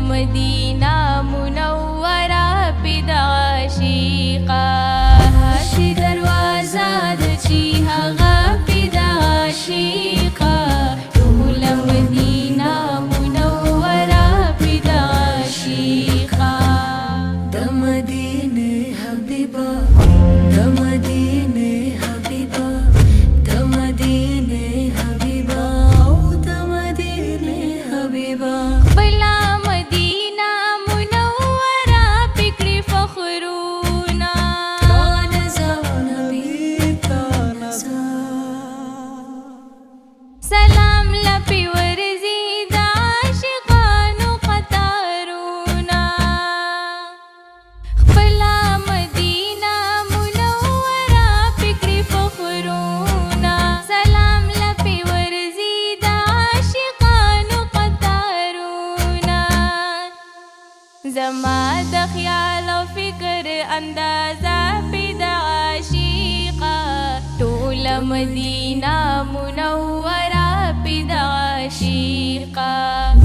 مدینہ منورہ پیدا عاشقہ هاشي دروازه د چې هغه پیدا عاشقه ټول مدینہ منورہ پیدا عاشقه د مدینه حبیبه د مدینه حبیبه د مدینه حبیبه او د مدینه حبیبه سلام لپی ورزی دا عاشقانو قطارونا خپلا مدینہ منورہ فکری فخرونا سلام لپی ورزی دا عاشقانو قطارونا زما د خیال او فکر اندازہ پیدا عاشقہ ټول مدینہ منورہ پیدا عاشقہ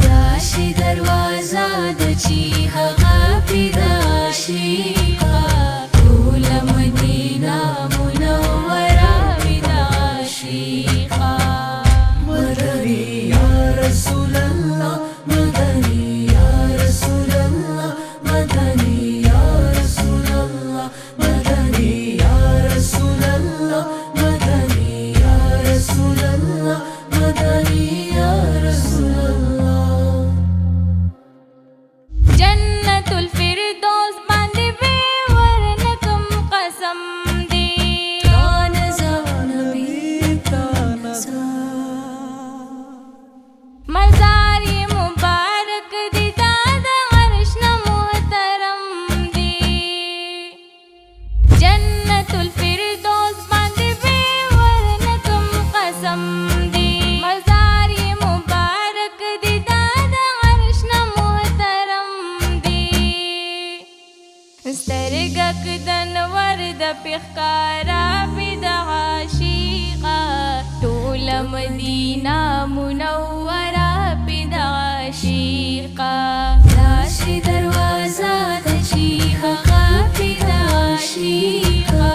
داشي دروازه د چې هغه پیدا عاشقہ ټول مدینہ منورہ پیدا عاشقہ مدني یا رسول الله مدني یا رسول الله مدني یا رسول الله مدني یا رسول الله مدني یا رسول الله مدني یا رسول الله جنت الفردوس باندې به ورنکم قسم دی کان نبی کان مزار مبارک دی دا د عرش نه محترم دی جنت الفردوس باندې به ورنکم قسم دی مزار مبارک دی دا د عرش نه محترم دی سترګک د نور د پیښکارا پیدا عاشقہ ټول مدینہ منورہ پیدا عاشقہ داشي دروازه د چې هغه پیدا عاشقہ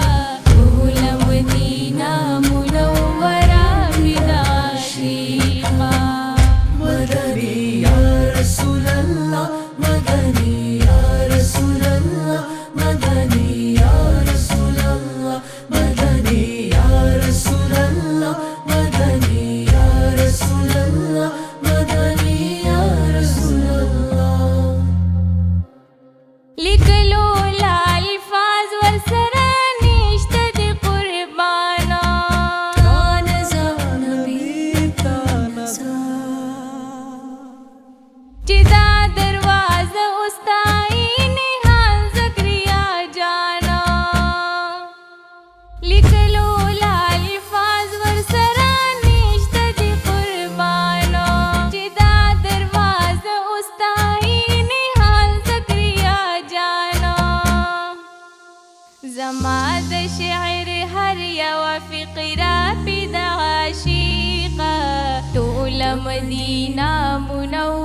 ټول مدینہ منورہ پیدا عاشقہ مدني یا رسول الله مدني یا رسول الله مدني یا رسول الله مدني یا رسول الله مدني یا رسول الله مدني یا رسول الله لیکلو لا الفاظ ورسره نشته د قربانا کان نبی کان چې دا دروازه استای نهال زکریا جانا لیکلو لا الفاظ ورسره نشته د قربانا چې دا دروازه استای نهال زکریا جانا زما د شعر هر یو فقره پیدا عاشقہ ټول مدینہ منورہ